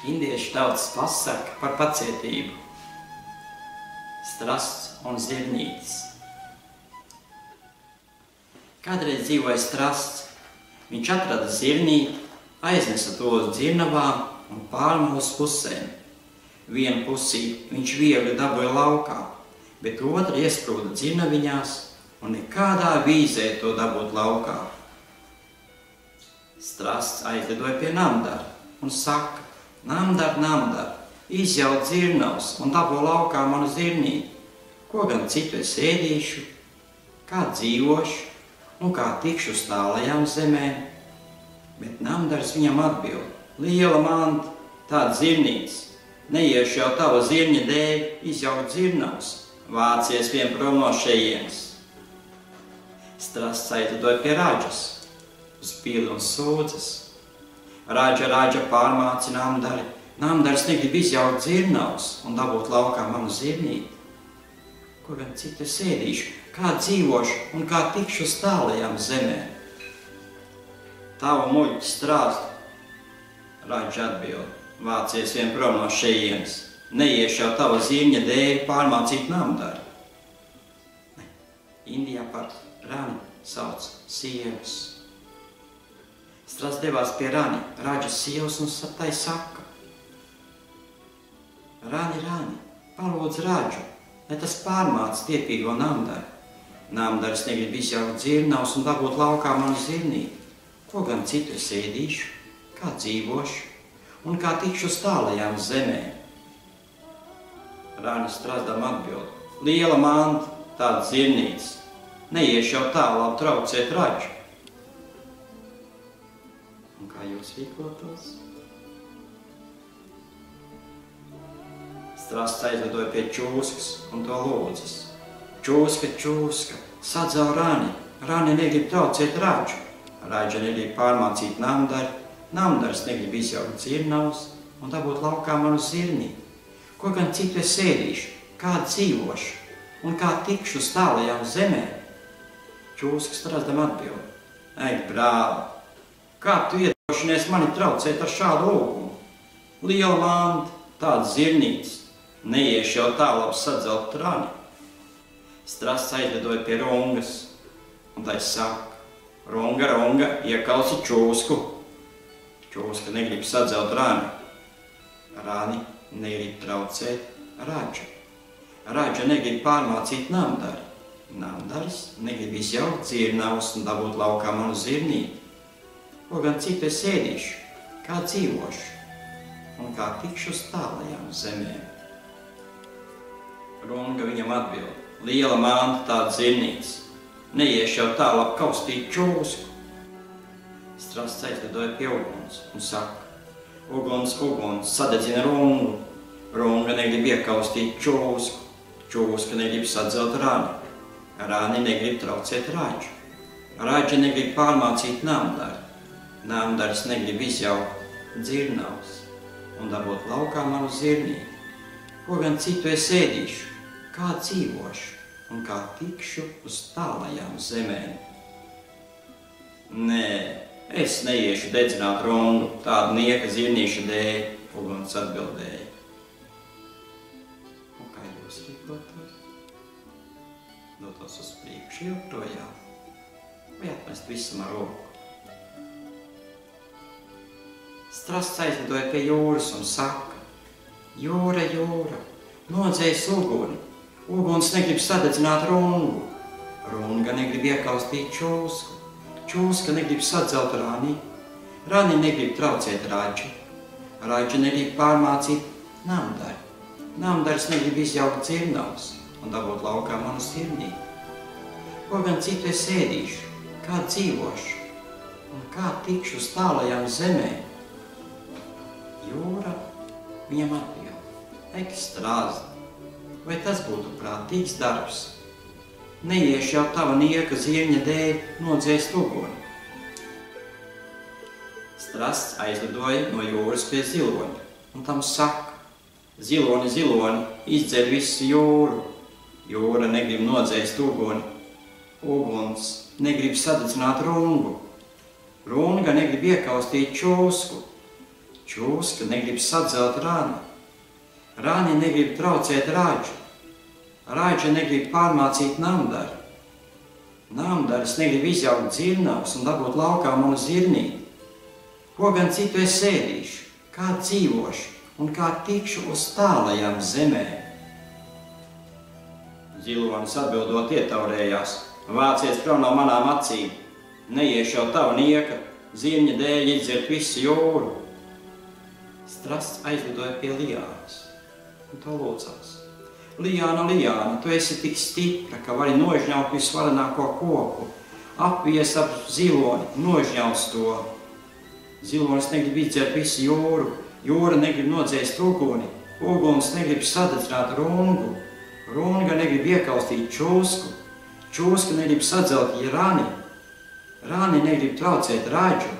Indiešu tautas pasaka par pacietību. Strasts un zirņītis. Kādreiz dzīvoja strasts. Viņš atrada zirnīti, aiznesa to uz dzirnavām un pārma uz pusēm. Vienu pusī viņš viegli dabūja laukā, bet otra iesprūda dzirnaviņās un nekādā vīzē to dabūt laukā. Strasts aizlidoja pie namdara un saka: Namdar, namdar, izjauc dzirnavs un dabū laukā manu zirnīti. Ko gan citu es ēdīšu, kā dzīvošu un kā tikšu uz tālajām zemēm? Bet namdars viņam atbild: Liela manta, tāda zirnītis, neiešu jau tava zirņa dēļ izjaukt dzirnavs, vācies vien prom no šejienes. Strasts aizlidoja pie raģas, uz pili un sūdzes. Raģa pārmāca namdari. Namdars negrib izjaukt dzirnavs un dabūt laukā manu zirnīti. Ko gan citu es ēdīšu, kā dzīvošu un kā tikšu uz tālajām zemēm? Tavu muļķi strāstu, raģa atbild, vācies vien prom no šejienes, neiešu jau tava zirņa dēļ pārmācīt namdari. Indijā par rani sauc sievas. Strasts devās pie Rani, raģas sievas, un tai saka: Rani, Rani, palūdz raģu, lai tas pārmāc tiepīgo namdari. Namdaris negrib izjaukt dzirnavs un dabūt laukā manu zirnīti. Ko gan citu es ēdīšu, kā dzīvošu un kā tikšu uz tālajām zemēm? Rani strazdam atbild: Liela manta, tāda zirnītis, neiešu jau tālāk traucēt raģu. Un kā jūs rīkotos? Strasts aizlidoja pie čūskas un to lūdzas: Čūska, čūska, sadzau Rani, Rani negrib traucēt raģu, raģa negrib pārmācīt namdari, namdars negrib izjaukt dzirnavs un dabūt laukā manu zirnīti. Ko gan citu es ēdīšu, kā dzīvošu un kā tikšu uz tālajām zemēm? Čūska strazdam atbild: Ei, brāli, kā tu iedošanies mani traucēt ar šādu lūgumu? Liela manta, tāds zirnītis, neiešu jau tālāk sadzelt Rani. Strasts aizlidoja pie rungas, un tai saka: Runga, runga, iekalsi čūsku. Čūska negrib sadzelt Rani. Rani negrib traucēt raģu. Raģa negrib pārmācīt namdari. Namdaris negrib izjaukt dzirnavus un dabūt laukā manu zirnīti. Ko gan citu es ēdīšu, kā dzīvošu un kā tikšu uz tālajām zemēm? Runga viņam atbild: Liela manta, tāda zirnītis, neiešu jau tālāk kaustīt čūsku. Strasts aizlidoja pie uguns un saka: Uguns, uguns, sadedzina rungu. Runga negrib iekaustīt čūsku. Čūska negrib sadzelt Rani. Rani negrib traucēt raģu. Raģa negrib pārmācīt namdari. Namdaris negrib izjaukt dzirnavs un dabūt laukā manu zirnīti. Ko gan citu es ēdīšu, kā dzīvošu un kā tikšu uz tālajām zemēm? Nē, es neiešu dedzināt rungu, tādu nieka zirnīša dēļ, uguns atbildēja. Un kā jūs rīkotos? Dotos uz priekšu joprojām vai atmest visam ar roku? Strasts aizlidoja pie jūras un saka: Jūra, jūra, nodzēs uguni. Uguns negrib sadedzināt rungu. Runga negrib iekaustīt čūsku. Čūska negrib sadzelt Rani. Rani negrib traucēt raģu. Raģa negrib pārmācīt namdari. Namdaris negrib izjaukt dzirnavs un dabūt laukā manu zirnīti. Ko gan citu es ēdīšu, kā dzīvošu un kā tikšu uz tālajām zemēm? Jūra viņam atbild: Ek, strazdi, vai tas būtu prātīgs darbs? Neiešu jau tava nieka zirņa dēļ nodzēst uguni. Strasts aizlidoja no jūras pie ziloņa un tam saka: Ziloni, ziloni, izdzer visu jūru. Jūra negrib nodzēst uguni. Uguns negrib sadedzināt rungu. Runga negrib iekaustīt čūsku. Čūska negrib sadzelt rani. Rani negrib traucēt rāģu. Rāģa negrib pārmācīt namdari. Namdaris negrib izjaukt dzirnavas un dabūt laukā manu zirnīti. Ko gan citu es ēdīšu, kā dzīvošu un kā tikšu uz tālajām zemēm. Zilonis atbildot ietaurējās: vācies prom no manām acīm, neiešu jau tavu nieka, zirņa dēļ izdzert visu jūru. Strasts aizlidoja pie Lijānas un to lūdzās: Lijāna, Lijāna, tu esi tik stipra, ka vari nožņaut visvarenāko koku, apvies ap ziloni, nožņauts to. Zilonis negrib izdzert visu jūru, jūra negrib nodzēst uguni, uguns negrib sadedzināt rungu, runga negrib iekaustīt čūsku, čūska negrib sadzelt rani, rani negrib traucēt rāģu,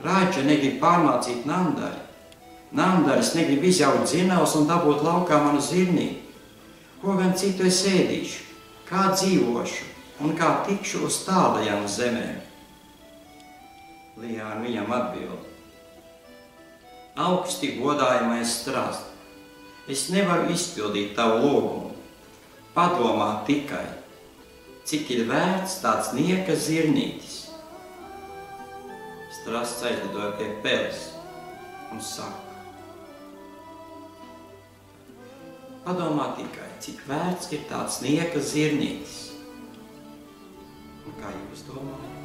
rāģa negrib pārmācīt namdari, namdaris negrib izjaukt dzirnavas un dabūt laukā manu zirnīti. Ko gan citu es ēdīšu, kā dzīvošu un kā tikšu uz tālajām zemēm? Lijāna viņam atbild: augsti godājamais strast, es nevaru izpildīt tavu lūgumu. Padomā tikai, cik ir vērts tāds nieka zirnītis. Strasts aizlidoja pie peles un saka: padomā tikai, cik vērts ir tāds nieka zirnītis. Un kā jūs domājat?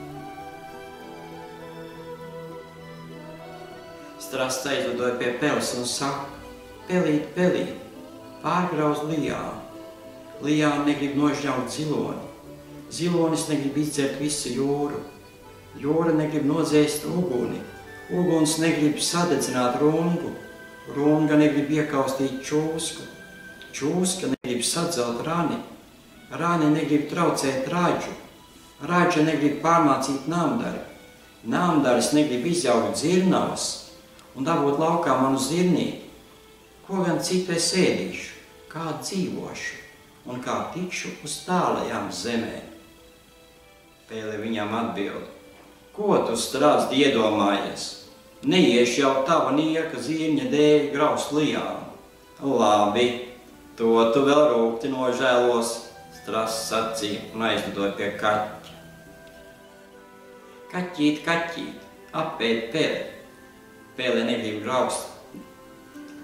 Strasts aizlidoja pie peles un saka: pelīt, pelīt, pārgrauz Lijānu. Lijāna negrib nožņaut ziloni, zilonis negrib izdzert visu jūru, jūra negrib nodzēst uguni, uguns negrib sadedzināt rungu, runga negrib iekaustīt čūsku, čūska negrib sadzelt rani, rani negrib traucēt rāģu, rāģa negrib pārmācīt namdari, namdaris negrib izjaukt dzirnavas un dabūt laukā manu zirnīti. Ko gan citu es ēdīšu, kā dzīvošu un kā tikšu uz tālajām zemēm? Pēle viņam atbild: ko tu strazdi iedomājies? Neiešu jau tava nieka zirņa dēļ graust Lijānu. Labi, to tu vēl rūgti nožēlos, strasts sacīja un aizlidoja pie kaķa. Kaķīt, kaķīt, apēd peli. Pele negrib graust.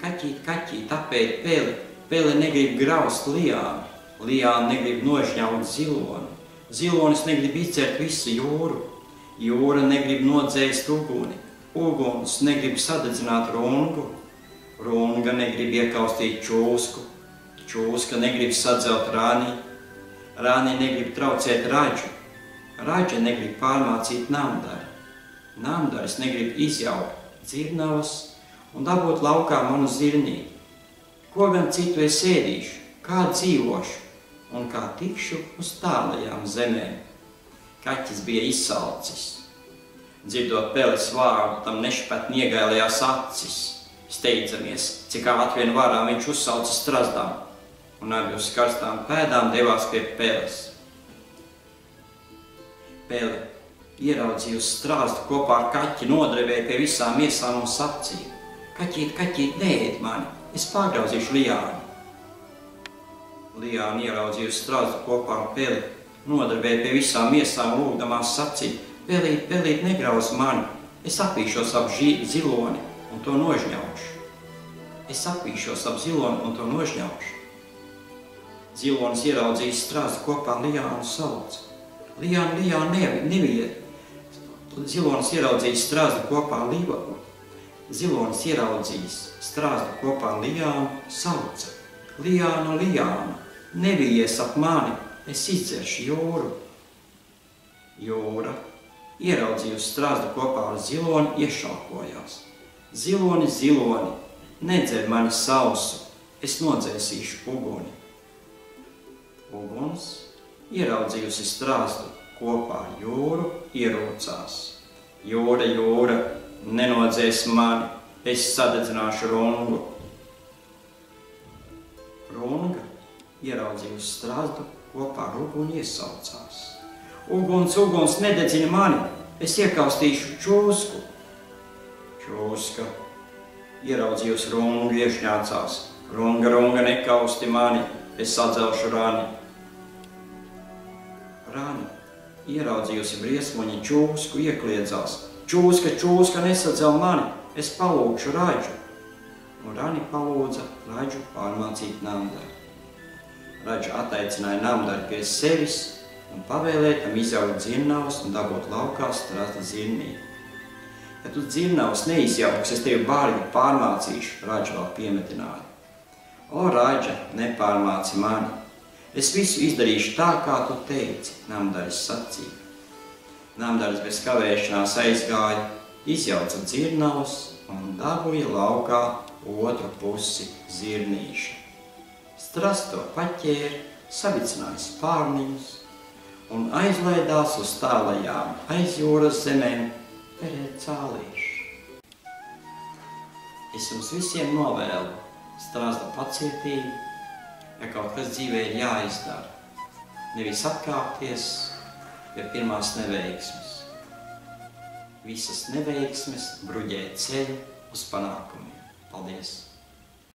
Kaķīt, kaķīt, apēd peli. Pele negrib graust Lijānu. Lijāna negrib nožņaut ziloni. Zilonis negrib izdzert visu jūru. Jūra negrib nodzēst uguni. Uguns negrib sadedzināt rungu. Runga negrib iekaustīt čūsku. Čūska negrib sadzelt rani. Rani negrib traucēt raģu. Raģa negrib pārmācīt namdari. Namdaris negrib izjaukt dzirnavas un dabūt laukā manu zirnīti. Ko gan citu es ēdīšu, kā dzīvošu un kā tikšu uz tālajām zemēm? Kaķis bija izsalcis. Dzirdot peles vārdu, tam nešpat niegailējās acis. Steidzamies, cik ātri vien varā viņš uzsauca strazdām un abi uz karstām pēdām devās pie peles. Pele ieraudzījusi strazdu kopā ar kaķi, nodrevēja pie visām iesām un sacīja: kaķīt, kaķīt, neēd mani, es pārgrauzīšu Lijānu. Lijāna ieraudzījusi strazdu kopā ar peli, nodarbēja pie visām iesām lūgdamās sacīja: pelīt, pelīt, negrauz mani, es apīšos ap ziloni un to nožņaušu. Es apīšos ap ziloni un to nožņaušu. Zilonis ieraudzījis strazdu kopā ar Lijānu sauca: Lijāna, Lijāna, neviet. Zilonis ieraudzījis strazdu kopā ar Lijānu. Zilonis ieraudzījis strazdu kopā ar Lijānu sauca: Lijāna, Lijāna, nevijies ap mani, es izdzeršu jūru. Jūra, ieraudzījusi strazdu kopā ar ziloni, iešalkojās: Ziloni, ziloni, nedzer mani sausu, es nodzēsīšu uguni. Uguns, ieraudzījusi strazdu kopā ar jūru, ierūcās: Jūra, jūra, nenodzēs mani, es sadedzināšu rungu. Runga, ieraudzījusi strazdu kopā ar uguni, iesaucās: Uguns, uguns, nededzina mani, es iekaustīšu čūsku. Čūska, ieraudzījusi rungu, iešņācās. Runga, runga, nekausti mani, es sadzelšu Rani. Rani, ieraudzījusi briesmoņi čūsku, iekliedzās. Čūska, čūska, nesadzel mani, es palūkšu Raidžu. Un Rani palūdza Raidžu pārmācīt Namdaru. Raidža attaicināja Namdaru pie sevis un pavēlēja tam izaugt dzirnavus un dabūt laukā strata zirnību. Ja tu dzirnavus neizjauks, es tevi bargi pārmācīšu, Raidža vēl piemetināja. O, Raidža, nepārmāci mani, es visu izdarīšu tā, kā tu teici, Namdaris sacīja. Namdaris bez kavēšanās aizgāja, izjauca dzirnavus un dabūja laukā otru pusi zirnīša. Stras to paķēra, savicināja spārniņus un aizlaidās uz tālajām aiz jūras zemēm perēt cālīšu. Es jums visiem novēlu Strazda pacietību, ja kaut kas dzīvē ir jāizdara, nevis atkāpties pie pirmās neveiksmes. Visas neveiksmes bruģē ceļu uz panākumiem. Paldies!